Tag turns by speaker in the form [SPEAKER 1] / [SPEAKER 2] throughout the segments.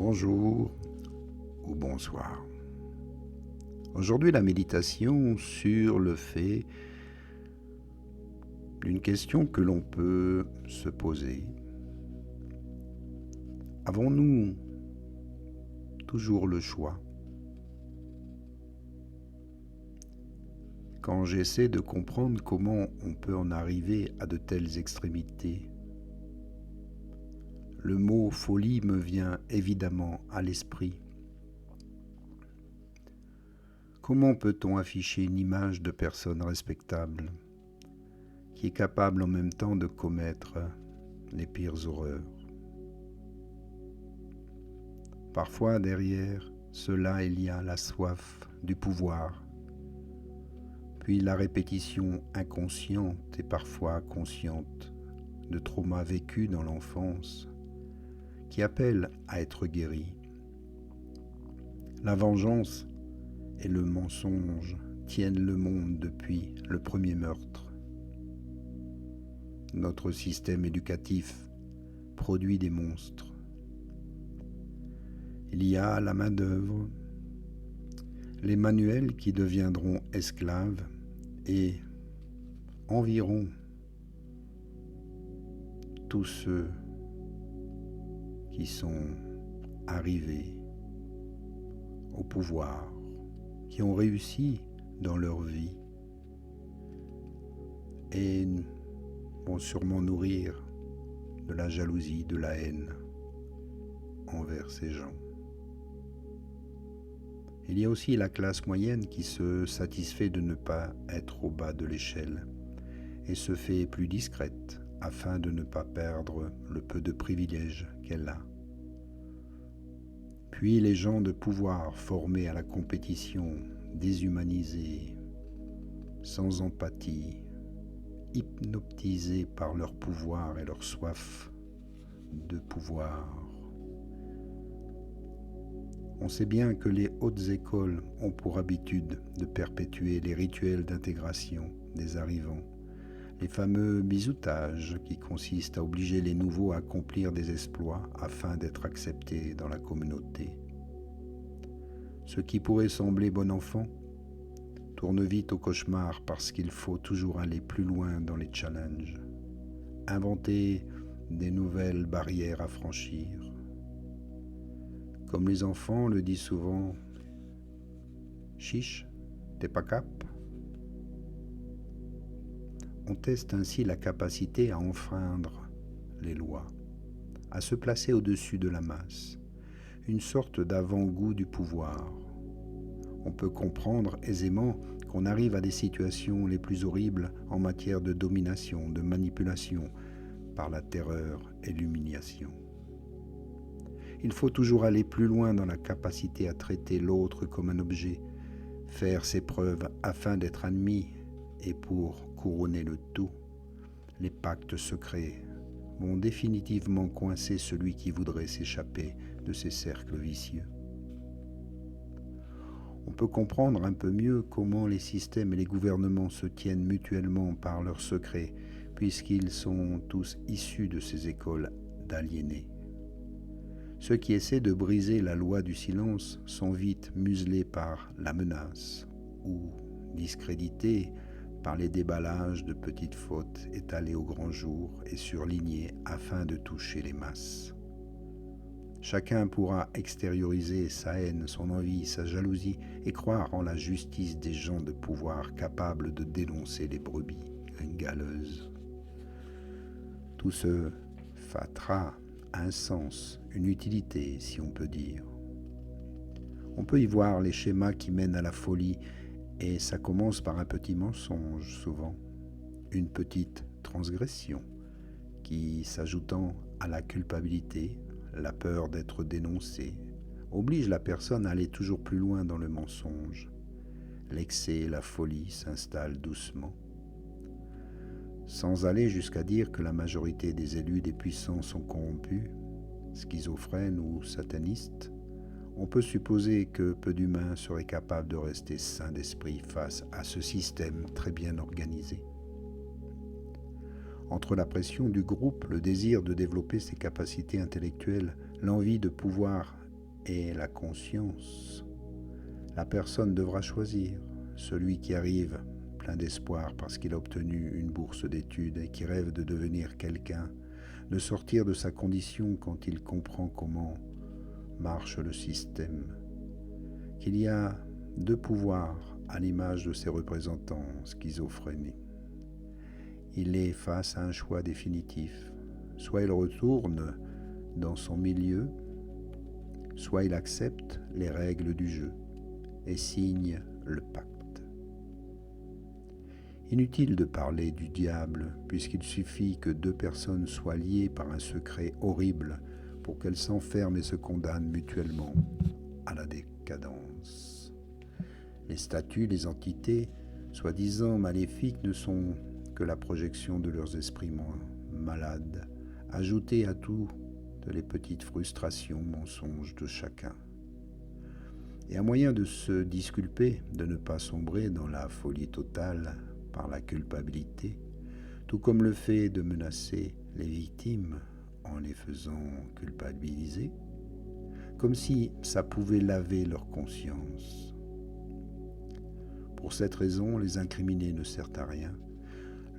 [SPEAKER 1] Bonjour ou bonsoir. Aujourd'hui, la méditation sur le fait d'une question que l'on peut se poser. Avons-nous toujours le choix? Quand j'essaie de comprendre comment on peut en arriver à de telles extrémités, le mot folie me vient évidemment à l'esprit. Comment peut-on afficher une image de personne respectable qui est capable en même temps de commettre les pires horreurs? Parfois derrière cela il y a la soif du pouvoir, puis la répétition inconsciente et parfois consciente de traumas vécus dans l'enfance qui appellent à être guéris. La vengeance et le mensonge tiennent le monde depuis le premier meurtre. Notre système éducatif produit des monstres. Il y a la main-d'œuvre, les manuels qui deviendront esclaves et environ tous ceux qui sont arrivés au pouvoir, qui ont réussi dans leur vie et vont sûrement nourrir de la jalousie, de la haine envers ces gens. Il y a aussi la classe moyenne qui se satisfait de ne pas être au bas de l'échelle et se fait plus discrète afin de ne pas perdre le peu de privilèges qu'elle a. Puis les gens de pouvoir formés à la compétition, déshumanisés, sans empathie, hypnotisés par leur pouvoir et leur soif de pouvoir. On sait bien que les hautes écoles ont pour habitude de perpétuer les rituels d'intégration des arrivants, les fameux bizoutages qui consistent à obliger les nouveaux à accomplir des exploits afin d'être acceptés dans la communauté. Ce qui pourrait sembler bon enfant tourne vite au cauchemar parce qu'il faut toujours aller plus loin dans les challenges, inventer des nouvelles barrières à franchir. Comme les enfants le disent souvent, « Chiche, t'es pas cap ?» On teste ainsi la capacité à enfreindre les lois, à se placer au-dessus de la masse, une sorte d'avant-goût du pouvoir. On peut comprendre aisément qu'on arrive à des situations les plus horribles en matière de domination, de manipulation, par la terreur et l'humiliation. Il faut toujours aller plus loin dans la capacité à traiter l'autre comme un objet, faire ses preuves afin d'être admis, et pour couronner le tout, les pactes secrets vont définitivement coincer celui qui voudrait s'échapper de ces cercles vicieux. On peut comprendre un peu mieux comment les systèmes et les gouvernements se tiennent mutuellement par leurs secrets, puisqu'ils sont tous issus de ces écoles d'aliénés. Ceux qui essaient de briser la loi du silence sont vite muselés par la menace ou discrédités par les déballages de petites fautes étalées au grand jour et surlignées afin de toucher les masses. Chacun pourra extérioriser sa haine, son envie, sa jalousie et croire en la justice des gens de pouvoir capables de dénoncer les brebis galeuses. Tout ce fatras a un sens, une utilité, si on peut dire. On peut y voir les schémas qui mènent à la folie, et ça commence par un petit mensonge souvent, une petite transgression qui, s'ajoutant à la culpabilité, la peur d'être dénoncé, oblige la personne à aller toujours plus loin dans le mensonge. L'excès et la folie s'installent doucement. Sans aller jusqu'à dire que la majorité des élus des puissants sont corrompus, schizophrènes ou satanistes, on peut supposer que peu d'humains seraient capables de rester sains d'esprit face à ce système très bien organisé. Entre la pression du groupe, le désir de développer ses capacités intellectuelles, l'envie de pouvoir et la conscience, la personne devra choisir. Celui qui arrive plein d'espoir parce qu'il a obtenu une bourse d'études et qui rêve de devenir quelqu'un, de sortir de sa condition quand il comprend comment marche le système, qu'il y a deux pouvoirs à l'image de ses représentants schizophréniques. Il est face à un choix définitif. Soit il retourne dans son milieu, soit il accepte les règles du jeu et signe le pacte. Inutile de parler du diable, puisqu'il suffit que deux personnes soient liées par un secret horrible pour qu'elles s'enferment et se condamnent mutuellement à la décadence. Les statues, les entités, soi-disant maléfiques, ne sont que la projection de leurs esprits malades, ajoutée à toutes les petites frustrations, mensonges de chacun. Et un moyen de se disculper, de ne pas sombrer dans la folie totale par la culpabilité, tout comme le fait de menacer les victimes en les faisant culpabiliser, comme si ça pouvait laver leur conscience. Pour cette raison, les incriminés ne servent à rien.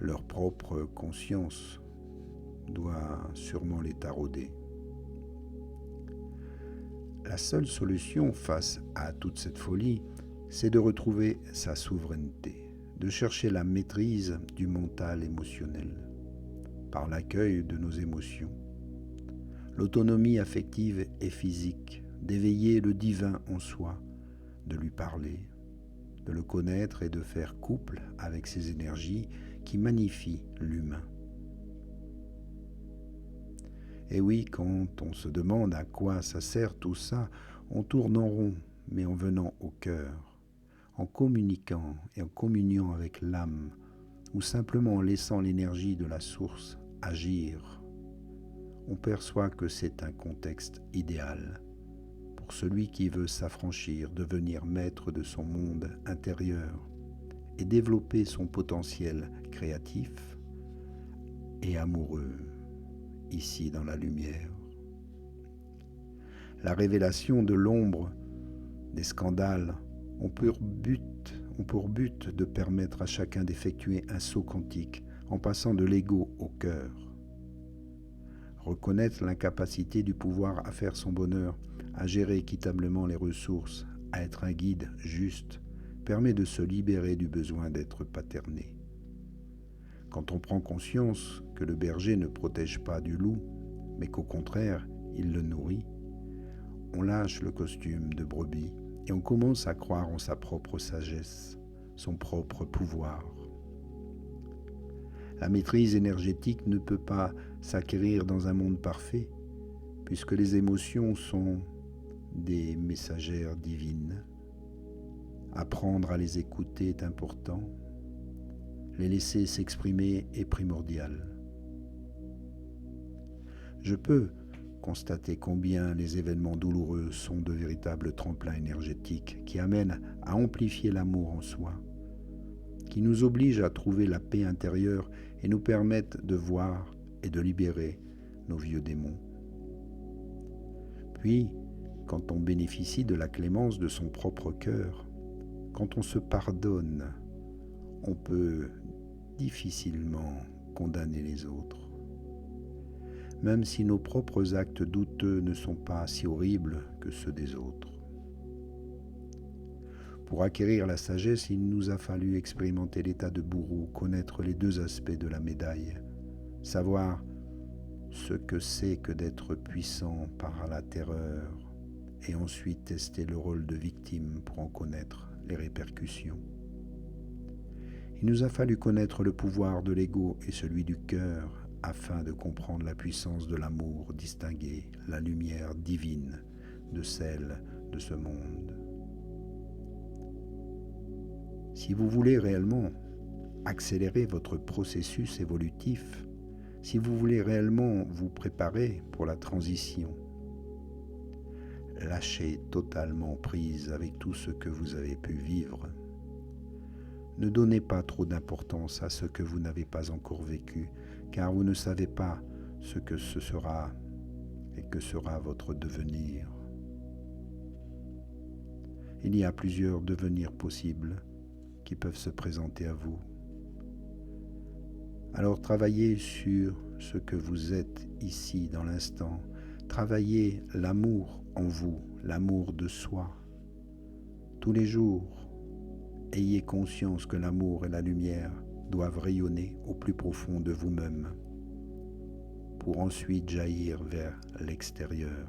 [SPEAKER 1] Leur propre conscience doit sûrement les tarauder. La seule solution face à toute cette folie, c'est de retrouver sa souveraineté, de chercher la maîtrise du mental émotionnel, par l'accueil de nos émotions, l'autonomie affective et physique, d'éveiller le divin en soi, de lui parler, de le connaître et de faire couple avec ces énergies qui magnifient l'humain. Et oui, quand on se demande à quoi ça sert tout ça, on tourne en rond, mais en venant au cœur, en communiquant et en communiant avec l'âme, ou simplement en laissant l'énergie de la source agir, on perçoit que c'est un contexte idéal pour celui qui veut s'affranchir, devenir maître de son monde intérieur et développer son potentiel créatif et amoureux ici dans la lumière. La révélation de l'ombre des scandales ont pour but de permettre à chacun d'effectuer un saut quantique en passant de l'ego au cœur. Reconnaître l'incapacité du pouvoir à faire son bonheur, à gérer équitablement les ressources, à être un guide juste, permet de se libérer du besoin d'être paterné. Quand on prend conscience que le berger ne protège pas du loup, mais qu'au contraire, il le nourrit, on lâche le costume de brebis et on commence à croire en sa propre sagesse, son propre pouvoir. La maîtrise énergétique ne peut pas s'acquérir dans un monde parfait, puisque les émotions sont des messagères divines. Apprendre à les écouter est important. Les laisser s'exprimer est primordial. Je peux constater combien les événements douloureux sont de véritables tremplins énergétiques qui amènent à amplifier l'amour en soi, qui nous obligent à trouver la paix intérieure et nous permettent de voir et de libérer nos vieux démons. Puis, quand on bénéficie de la clémence de son propre cœur, quand on se pardonne, on peut difficilement condamner les autres. Même si nos propres actes douteux ne sont pas si horribles que ceux des autres. Pour acquérir la sagesse, il nous a fallu expérimenter l'état de bourreau, connaître les deux aspects de la médaille, savoir ce que c'est que d'être puissant par la terreur, et ensuite tester le rôle de victime pour en connaître les répercussions. Il nous a fallu connaître le pouvoir de l'ego et celui du cœur afin de comprendre la puissance de l'amour, distinguer la lumière divine de celle de ce monde. Si vous voulez réellement accélérer votre processus évolutif, si vous voulez réellement vous préparer pour la transition, lâchez totalement prise avec tout ce que vous avez pu vivre. Ne donnez pas trop d'importance à ce que vous n'avez pas encore vécu, car vous ne savez pas ce que ce sera et que sera votre devenir. Il y a plusieurs devenirs possibles qui peuvent se présenter à vous. Alors travaillez sur ce que vous êtes ici dans l'instant. Travaillez l'amour en vous, l'amour de soi. Tous les jours, ayez conscience que l'amour et la lumière doivent rayonner au plus profond de vous-même pour ensuite jaillir vers l'extérieur.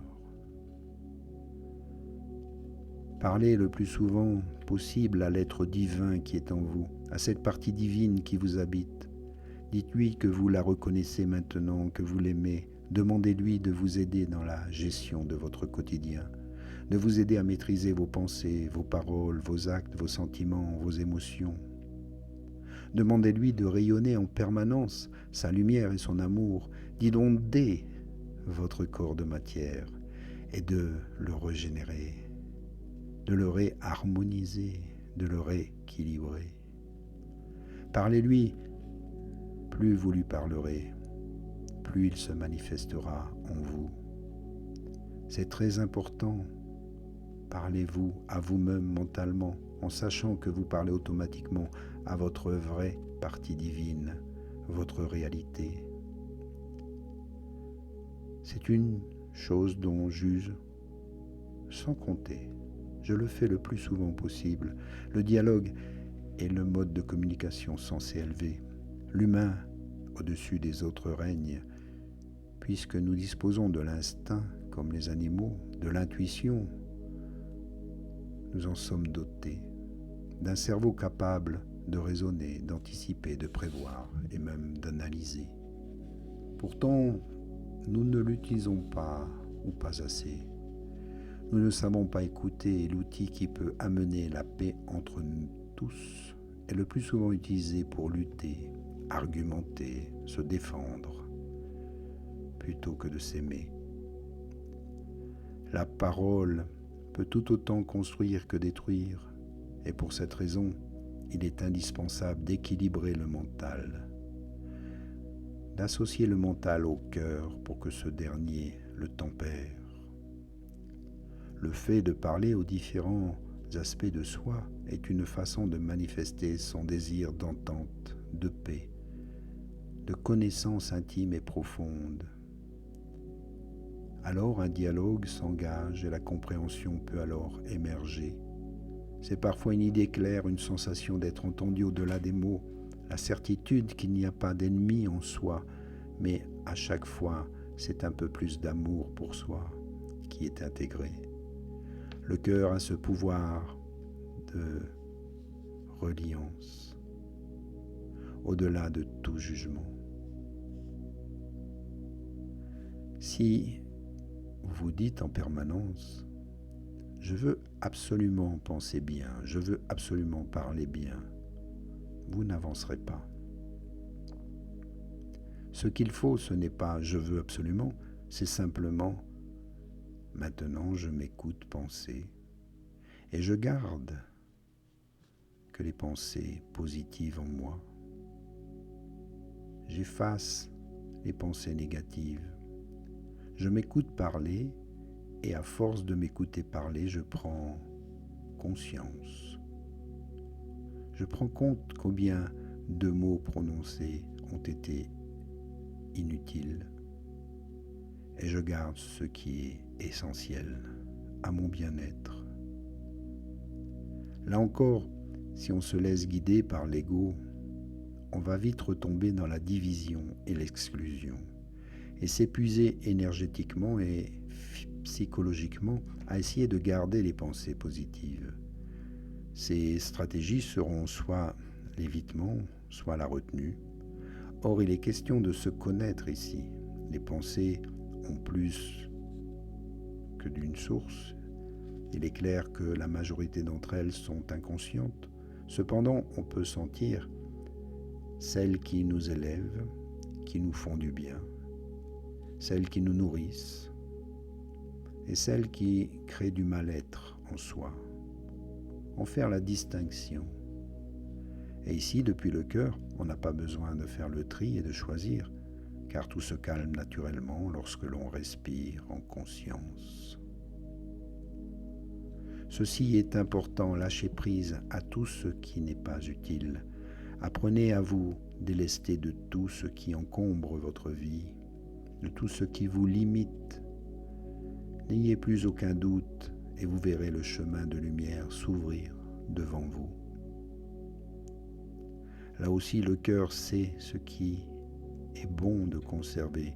[SPEAKER 1] Parlez le plus souvent possible à l'être divin qui est en vous, à cette partie divine qui vous habite. Dites-lui que vous la reconnaissez maintenant, que vous l'aimez. Demandez-lui de vous aider dans la gestion de votre quotidien, de vous aider à maîtriser vos pensées, vos paroles, vos actes, vos sentiments, vos émotions. Demandez-lui de rayonner en permanence sa lumière et son amour, d'inonder votre corps de matière et de le régénérer, de le réharmoniser, de le rééquilibrer. Parlez-lui. Plus vous lui parlerez, plus il se manifestera en vous. C'est très important. Parlez-vous à vous-même mentalement, en sachant que vous parlez automatiquement à votre vraie partie divine, votre réalité. C'est une chose dont j'use sans compter. Je le fais le plus souvent possible. Le dialogue est le mode de communication censé élever l'humain au-dessus des autres règnes, puisque nous disposons de l'instinct comme les animaux, de l'intuition. Nous en sommes dotés, d'un cerveau capable de raisonner, d'anticiper, de prévoir et même d'analyser. Pourtant, nous ne l'utilisons pas ou pas assez. Nous ne savons pas écouter, et l'outil qui peut amener la paix entre nous tous est le plus souvent utilisé pour lutter, argumenter, se défendre, plutôt que de s'aimer. La parole peut tout autant construire que détruire, et pour cette raison, il est indispensable d'équilibrer le mental, d'associer le mental au cœur pour que ce dernier le tempère. Le fait de parler aux différents aspects de soi est une façon de manifester son désir d'entente, de paix, de connaissance intime et profonde. Alors un dialogue s'engage et la compréhension peut alors émerger. C'est parfois une idée claire, une sensation d'être entendu au-delà des mots, la certitude qu'il n'y a pas d'ennemi en soi, mais à chaque fois, c'est un peu plus d'amour pour soi qui est intégré. Le cœur a ce pouvoir de reliance, au-delà de tout jugement. Si vous dites en permanence « je veux absolument penser bien, je veux absolument parler bien », vous n'avancerez pas. Ce qu'il faut, ce n'est pas « je veux absolument », c'est simplement « maintenant je m'écoute penser et je garde que les pensées positives en moi. J'efface les pensées négatives. Je m'écoute parler et à force de m'écouter parler, je prends conscience. Je prends compte combien de mots prononcés ont été inutiles et je garde ce qui est essentiel à mon bien-être. Là encore, si on se laisse guider par l'ego, on va vite retomber dans la division et l'exclusion et s'épuiser énergétiquement et psychologiquement à essayer de garder les pensées positives. Ces stratégies seront soit l'évitement, soit la retenue. Or, il est question de se connaître ici. Les pensées ont plus que d'une source. Il est clair que la majorité d'entre elles sont inconscientes. Cependant, on peut sentir celles qui nous élèvent, qui nous font du bien, celles qui nous nourrissent et celles qui créent du mal-être en soi. En faire la distinction. Et ici, depuis le cœur, on n'a pas besoin de faire le tri et de choisir, car tout se calme naturellement lorsque l'on respire en conscience. Ceci est important, lâchez prise à tout ce qui n'est pas utile. Apprenez à vous délester de tout ce qui encombre votre vie, de tout ce qui vous limite. N'ayez plus aucun doute et vous verrez le chemin de lumière s'ouvrir devant vous. Là aussi, le cœur sait ce qui est bon de conserver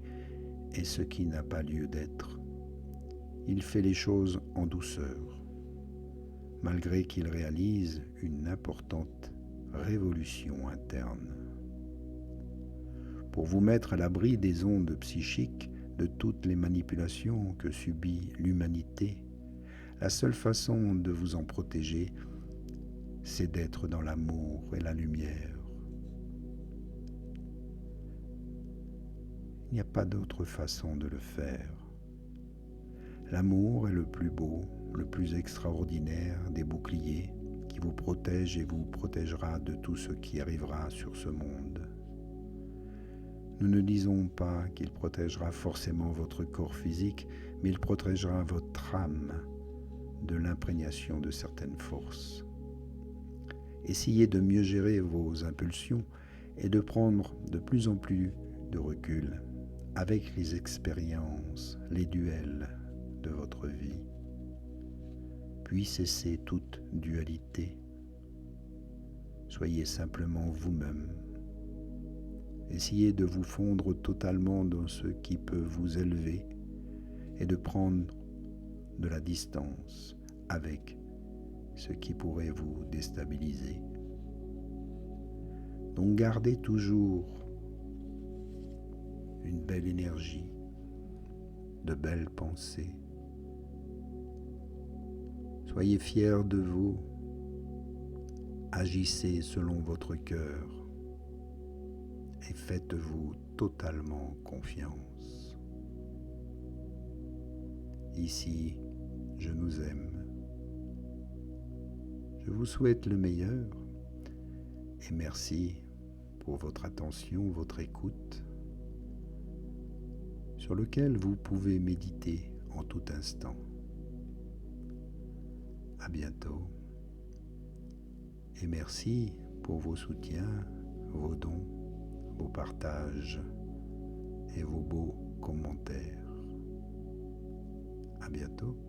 [SPEAKER 1] et ce qui n'a pas lieu d'être. Il fait les choses en douceur, malgré qu'il réalise une importante révolution interne. Pour vous mettre à l'abri des ondes psychiques, de toutes les manipulations que subit l'humanité, la seule façon de vous en protéger, c'est d'être dans l'amour et la lumière. Il n'y a pas d'autre façon de le faire. L'amour est le plus beau, le plus extraordinaire des boucliers qui vous protège et vous protégera de tout ce qui arrivera sur ce monde. Nous ne disons pas qu'il protégera forcément votre corps physique, mais il protégera votre âme de l'imprégnation de certaines forces. Essayez de mieux gérer vos impulsions et de prendre de plus en plus de recul avec les expériences, les duels de votre vie. Puis cessez toute dualité. Soyez simplement vous-même. Essayez de vous fondre totalement dans ce qui peut vous élever et de prendre de la distance avec ce qui pourrait vous déstabiliser. Donc gardez toujours une belle énergie, de belles pensées. Soyez fiers de vous, agissez selon votre cœur et faites-vous totalement confiance. Ici, je nous aime. Je vous souhaite le meilleur et merci pour votre attention, votre écoute, sur lequel vous pouvez méditer en tout instant. À bientôt et merci pour vos soutiens, vos dons, vos partages et vos beaux commentaires. À bientôt.